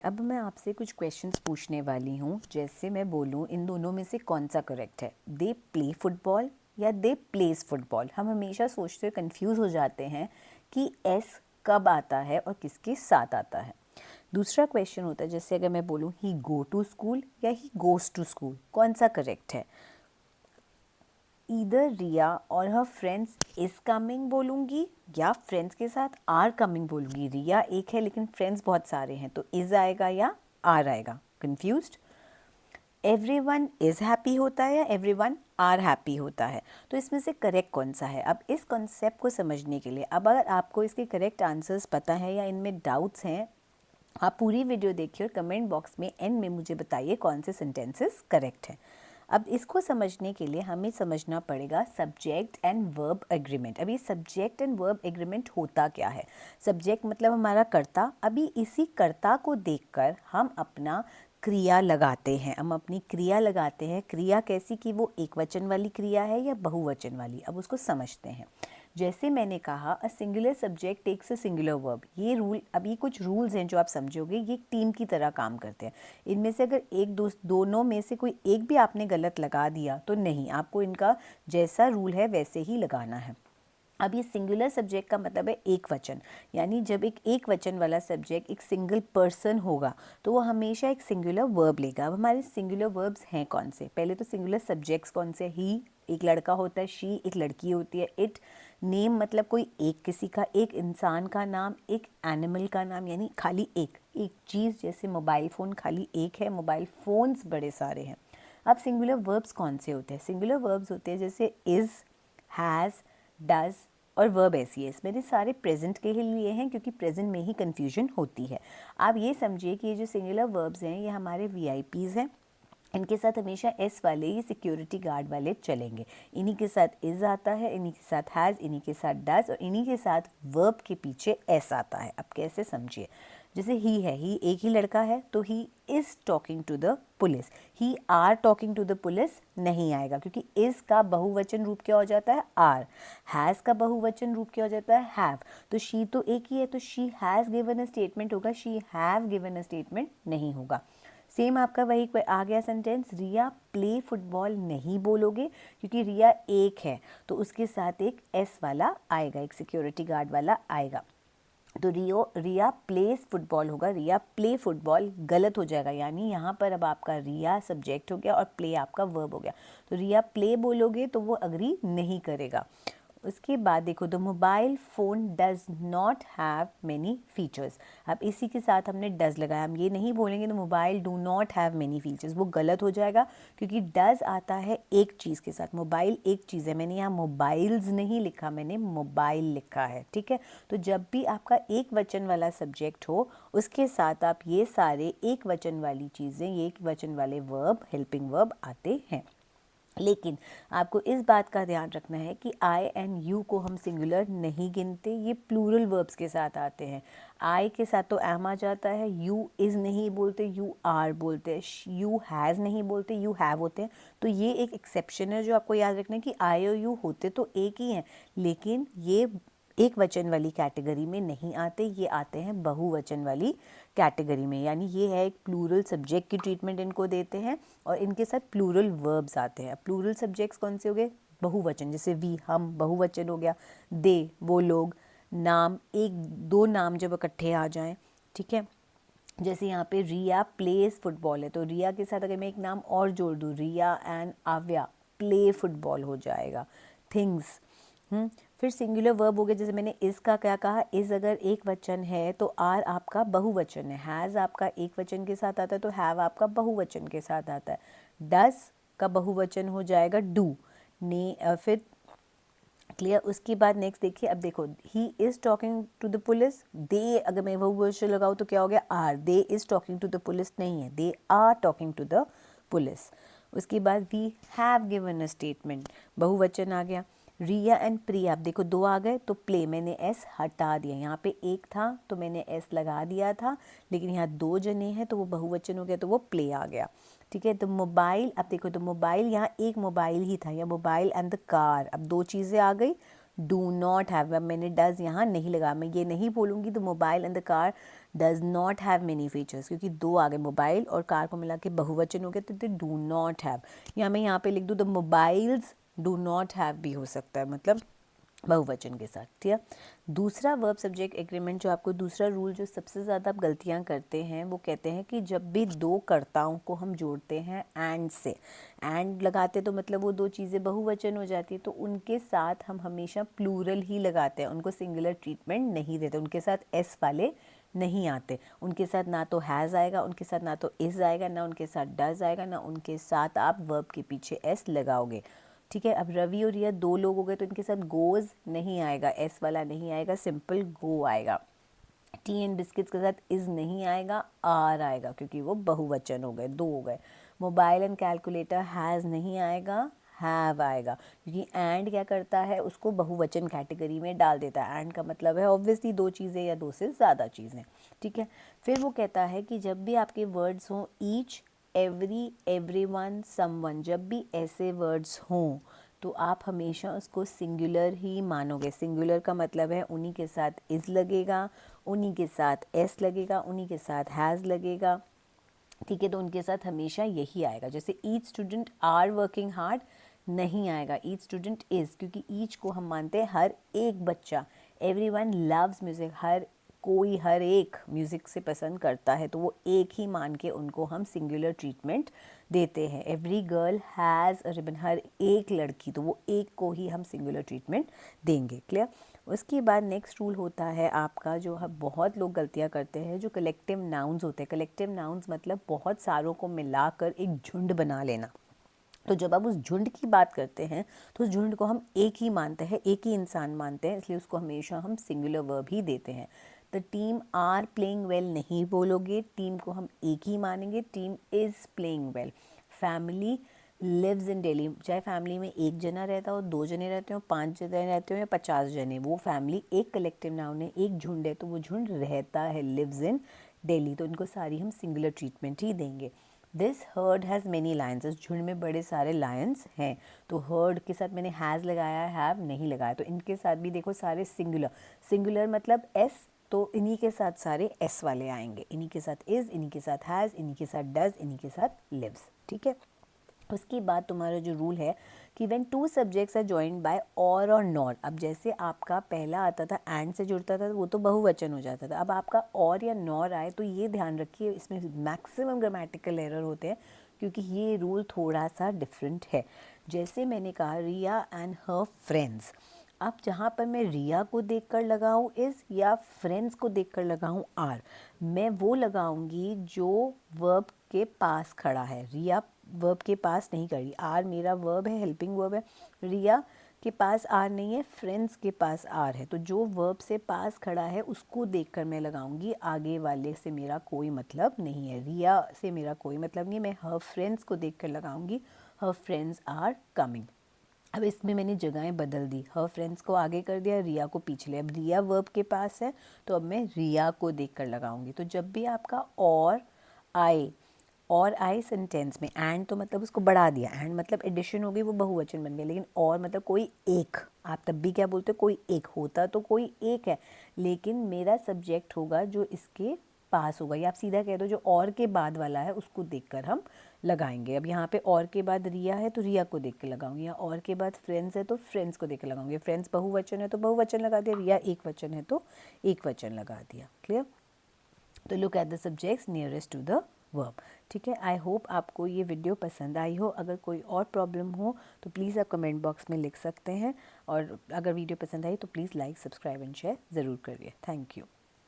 अब मैं आपसे कुछ क्वेश्चंस पूछने वाली हूँ। जैसे मैं बोलूँ इन दोनों में से कौन सा करेक्ट है, दे प्ले फुटबॉल या दे प्लेस फुटबॉल। हम हमेशा सोचते हुए कंफ्यूज हो जाते हैं कि एस कब आता है और किसके साथ आता है। दूसरा क्वेश्चन होता है, जैसे अगर मैं बोलूँ ही गो टू स्कूल या ही गोज़ टू स्कूल, कौन सा करेक्ट है। इधर रिया और हर फ्रेंड्स इज कमिंग बोलूँगी या फ्रेंड्स के साथ आर कमिंग बोलूँगी। रिया एक है लेकिन फ्रेंड्स बहुत सारे हैं, तो इज आएगा या आर आएगा। कंफ्यूज्ड। एवरीवन इज हैप्पी होता है या एवरीवन आर हैप्पी होता है, तो इसमें से करेक्ट कौन सा है। अब इस कॉन्सेप्ट को समझने के लिए, अब अगर आपको इसके करेक्ट आंसर्स पता है या इनमें डाउट्स हैं, आप पूरी वीडियो देखिए और कमेंट बॉक्स में एंड में मुझे बताइए कौन से सेंटेंसेस करेक्ट हैं। अब इसको समझने के लिए हमें समझना पड़ेगा सब्जेक्ट एंड वर्ब एग्रीमेंट। अभी सब्जेक्ट एंड वर्ब एग्रीमेंट होता क्या है। सब्जेक्ट मतलब हमारा कर्ता। अभी इसी कर्ता को देखकर हम अपना क्रिया लगाते हैं, हम अपनी क्रिया लगाते हैं। क्रिया कैसी कि वो एक वचन वाली क्रिया है या बहुवचन वाली, अब उसको समझते हैं। जैसे मैंने कहा a singular subject takes a singular verb, ये रूल, अभी कुछ रूल्स हैं जो आप समझोगे, ये एक टीम की तरह काम करते हैं। इनमें से अगर एक दोनों में से कोई एक भी आपने गलत लगा दिया तो नहीं, आपको इनका जैसा रूल है वैसे ही लगाना है। अब ये सिंगुलर सब्जेक्ट का मतलब है एक वचन, यानी जब एक वचन वाला सब्जेक्ट एक सिंगल पर्सन होगा तो वो हमेशा एक सिंगुलर वर्ब लेगा। अब हमारे सिंगुलर वर्ब्स हैं कौन से, पहले तो सिंगुलर सब्जेक्ट्स कौन से। ही एक लड़का होता है, शी एक लड़की होती है, इट नेम मतलब कोई एक किसी का, एक इंसान का नाम, एक एनिमल का नाम, यानी खाली एक चीज़। जैसे मोबाइल फ़ोन खाली एक है, मोबाइल फ़ोन्स बड़े सारे हैं। अब सिंगुलर वर्ब्स कौन से होते हैं। सिंगुलर वर्ब्स होते हैं जैसे इज़, हैज़, डज और वर्ब ऐसी है। इसमें ये सारे प्रेजेंट के ही लिए हैं क्योंकि प्रेजेंट में ही कन्फ्यूजन होती है। आप ये समझिए कि ये जो सिंगुलर वर्ब्स हैं ये हमारे वीआईपीज़ हैं। इनके साथ हमेशा एस वाले, ये सिक्योरिटी गार्ड वाले चलेंगे। इन्हीं के साथ इज आता है, इन्हीं के साथ हैज़, इन्हीं के साथ डज और इन्हीं के साथ वर्ब के पीछे एस आता है। अब कैसे समझिए, जैसे ही है, ही एक ही लड़का है तो he is talking to the police. He are talking to the police नहीं आएगा क्योंकि इज़ का बहुवचन रूप क्या हो जाता है, आर। हैज़ का बहुवचन रूप क्या हो जाता है, हैव। तो शी तो एक ही है तो she has given a statement होगा, she have given a statement नहीं होगा। सेम आपका वही आ गया सेंटेंस, रिया प्ले फुटबॉल नहीं बोलोगे क्योंकि रिया एक है तो उसके साथ एक एस वाला आएगा, एक सिक्योरिटी गार्ड वाला आएगा। तो रिया प्लेस फुटबॉल होगा, रिया प्ले फुटबॉल गलत हो जाएगा। यानी यहाँ पर अब आपका रिया सब्जेक्ट हो गया और प्ले आपका वर्ब हो गया। तो रिया प्ले बोलोगे तो वो अग्री नहीं करेगा। उसके बाद देखो, the mobile phone does not have many features. अब इसी के साथ हमने डज लगाया, हम ये नहीं बोलेंगे the mobile do not have many features, वो गलत हो जाएगा क्योंकि डज आता है एक चीज़ के साथ। मोबाइल एक चीज़ है, मैंने यहाँ मोबाइल्स नहीं लिखा, मैंने मोबाइल लिखा है, ठीक है। तो जब भी आपका एक वचन वाला सब्जेक्ट हो उसके साथ आप ये सारे एक वचन वाली चीज़ें, ये एक वचन वाले वर्ब, हेल्पिंग वर्ब आते हैं। लेकिन आपको इस बात का ध्यान रखना है कि आई एंड यू को हम सिंगुलर नहीं गिनते, ये प्लूरल वर्ब्स के साथ आते हैं। आई के साथ तो एम आ जाता है, यू इज़ नहीं बोलते, यू आर बोलते हैं, यू हैज़ नहीं बोलते, यू हैव होते हैं। तो ये एक एक्सेप्शन है जो आपको याद रखना है कि आई और यू होते तो एक ही हैं, लेकिन ये एक वचन वाली कैटेगरी में नहीं आते, ये आते हैं बहुवचन वाली कैटेगरी में। यानी ये है एक प्लूरल सब्जेक्ट की ट्रीटमेंट इनको देते हैं और इनके साथ प्लूरल वर्ब्स आते हैं। प्लूरल सब्जेक्ट्स कौन से हो गए, बहुवचन, जैसे वी हम बहुवचन हो गया, दे वो लोग, नाम एक दो नाम जब इकट्ठे आ जाएं, ठीक है। जैसे यहाँ पे रिया प्लेस फुटबॉल है तो रिया के साथ अगर मैं एक नाम और जोड़ दूँ, रिया एंड आव्या, प्ले फुटबॉल हो जाएगा। थिंग्स, फिर सिंगुलर वर्ब हो गया, जैसे मैंने इस का क्या कहा, इस अगर एक वचन है तो आर आपका बहुवचन है, हैज़ आपका एक वचन के साथ आता है तो हैव आपका बहुवचन के साथ आता है, डस का बहुवचन हो जाएगा डू, ने फिर क्लियर। उसके बाद नेक्स्ट देखिए, अब देखो he is talking to the police, they अगर मैं बहुवचन लगाऊँ तो क्या हो गया, are, they is talking to the police नहीं है, they are talking to the police. उसके बाद we have given a statement, बहुवचन आ गया। रिया एंड प्रिया, आप देखो दो आ गए तो प्ले, मैंने एस हटा दिया, यहाँ पे एक था तो मैंने एस लगा दिया था, लेकिन यहाँ दो जने हैं तो वो बहुवचन हो गया तो वो प्ले आ गया, ठीक है। तो मोबाइल, अब देखो तो मोबाइल, यहाँ एक मोबाइल ही था, या मोबाइल एंड द कार, अब दो चीज़ें आ गई। डू नॉट हैव, अब मैंने डज यहाँ नहीं लगा, मैं ये नहीं बोलूँगी the mobile and the car does not have many features, क्योंकि दो आ गए, मोबाइल और कार को मिला के बहुवचन हो गया, तो दे डू नॉट हैव, या मैं यहाँ पे लिख दूँ the mobiles do not have भी हो सकता है, मतलब बहुवचन के साथ, ठीक है। दूसरा वर्ब सब्जेक्ट एग्रीमेंट, जो आपको दूसरा रूल जो सबसे ज़्यादा आप गलतियाँ करते हैं, वो कहते हैं कि जब भी दो कर्ताओं को हम जोड़ते हैं एंड से, एंड लगाते तो मतलब वो दो चीज़ें बहुवचन हो जाती है, तो उनके साथ हम हमेशा प्लूरल ही लगाते हैं, उनको सिंगुलर ट्रीटमेंट नहीं देते, उनके साथ एस वाले नहीं आते, उनके साथ ना तो हैज़ आएगा, उनके साथ ना तो इज़ आएगा, ना उनके साथ डज आएगा, ना उनके साथ आप वर्ब के पीछे एस लगाओगे, ठीक है। अब रवि और रिया दो लोग हो गए, तो इनके साथ गोज़ नहीं आएगा, एस वाला नहीं आएगा, सिंपल गो आएगा। टी एंड बिस्किट्स के साथ इज़ नहीं आएगा, आर आएगा, क्योंकि वो बहुवचन हो गए, दो हो गए। मोबाइल एंड कैलकुलेटर हैज़ नहीं आएगा, हैव आएगा, क्योंकि एंड क्या करता है, उसको बहुवचन कैटेगरी में डाल देता है। एंड का मतलब है ऑब्वियसली दो चीज़ें या दो से ज़्यादा चीज़ें, ठीक है। फिर वो कहता है कि जब भी आपके वर्ड्स हों ईच, एवरी, एवरीवन, समवन, जब भी ऐसे वर्ड्स हों तो आप हमेशा उसको सिंगुलर ही मानोगे। सिंगुलर का मतलब है उन्हीं के साथ इज़ लगेगा, उन्हीं के साथ एस लगेगा, उन्हीं के साथ हैज़ लगेगा, ठीक है। तो उनके साथ हमेशा यही आएगा। जैसे each student are working hard नहीं आएगा, ईच स्टूडेंट इज़, क्योंकि ईच को हम मानते हैं हर एक बच्चा। एवरीवन लव्स म्यूज़िक, हर कोई, हर एक म्यूज़िक से पसंद करता है, तो वो एक ही मान के उनको हम सिंगुलर ट्रीटमेंट देते हैं। Every girl has a ribbon, हर एक लड़की, तो वो एक को ही हम सिंगुलर ट्रीटमेंट देंगे, क्लियर। उसके बाद नेक्स्ट रूल होता है आपका, जो हम बहुत लोग गलतियाँ करते हैं, जो कलेक्टिव नाउन्स होते हैं। कलेक्टिव नाउन्स मतलब बहुत सारों को मिलाकर एक झुंड बना लेना। तो जब आप उस झुंड की बात करते हैं तो उस झुंड को हम एक ही मानते हैं, एक ही इंसान मानते हैं, इसलिए उसको हमेशा हम सिंगुलर वर्ब ही देते हैं। The team are playing well नहीं बोलोगे, टीम को हम एक ही मानेंगे, team is playing well. Family lives in Delhi, चाहे फैमिली में एक जना रहता हो, दो जने रहते हो, 5 जने रहते हो या 50 जने, वो फैमिली एक कलेक्टिव नाउन है, एक झुंड है, तो वो झुंड रहता है, लिव्स इन दिल्ली, तो इनको सारी हम सिंगुलर ट्रीटमेंट ही देंगे। This heard has many Lions, इस झुंड में बड़े सारे लायंस हैं, तो हर्ड के साथ मैंने हैज़ लगाया, हैव नहीं लगाया, तो इनके साथ भी देखो सारे सिंगुलर। सिंगुलर मतलब एस, तो इन्हीं के साथ सारे एस वाले आएंगे, इन्हीं के साथ इज़, इन्हीं के साथ हैज़, इन्हीं के साथ डज, इन्हीं के साथ लिव्स, ठीक है। उसके बाद तुम्हारा जो रूल है कि when two subjects are joined by or nor, अब जैसे आपका पहला आता था एंड से जुड़ता था, वो तो बहुवचन हो जाता था, अब आपका और या नॉर आए तो ये ध्यान रखिए, इसमें मैक्सिमम ग्रामेटिकल एरर होते हैं, क्योंकि ये रूल थोड़ा सा डिफरेंट है। जैसे मैंने कहा रिया एंड हर फ्रेंड्स, अब जहाँ पर मैं रिया को देखकर लगाऊं इज़ या फ्रेंड्स को देखकर लगाऊं आर, मैं वो लगाऊंगी जो वर्ब के पास खड़ा है। रिया वर्ब के पास नहीं खड़ी, आर मेरा वर्ब है, हेल्पिंग वर्ब है, रिया के पास आर नहीं है, फ्रेंड्स के पास आर है, तो जो वर्ब से पास खड़ा है उसको देखकर मैं लगाऊंगी, आगे वाले से मेरा कोई मतलब नहीं है, रिया से मेरा कोई मतलब नहीं है, मैं हर फ्रेंड्स को देखकर लगाऊंगी, हर फ्रेंड्स आर कमिंग। अब इसमें मैंने जगहें बदल दी, हर फ्रेंड्स को आगे कर दिया, रिया को पीछे। अब रिया वर्ब के पास है तो अब मैं रिया को देखकर लगाऊंगी। तो जब भी आपका और आए सेंटेंस में, एंड तो मतलब उसको बढ़ा दिया, एंड मतलब एडिशन हो गई, वो बहुवचन बन गया, लेकिन और मतलब कोई एक, आप तब भी क्या बोलते हो, कोई एक होता तो कोई एक है, लेकिन मेरा सब्जेक्ट होगा जो इसके पास होगा, या आप सीधा कह दो जो और के बाद वाला है उसको देखकर हम लगाएंगे। अब यहाँ पे और के बाद रिया है तो रिया को देख के लगाऊंगी, या और के बाद फ्रेंड्स है तो फ्रेंड्स को देख के लगाऊंगी, फ्रेंड्स बहुवचन है तो बहुवचन लगा दिया, रिया एक वचन है तो एक वचन लगा दिया, क्लियर। तो look at the subjects nearest to the verb, ठीक है। आई होप आपको ये वीडियो पसंद आई हो, अगर कोई और प्रॉब्लम हो तो प्लीज़ आप कमेंट बॉक्स में लिख सकते हैं, और अगर वीडियो पसंद आई तो please like, subscribe and share ज़रूर करिए। Thank you.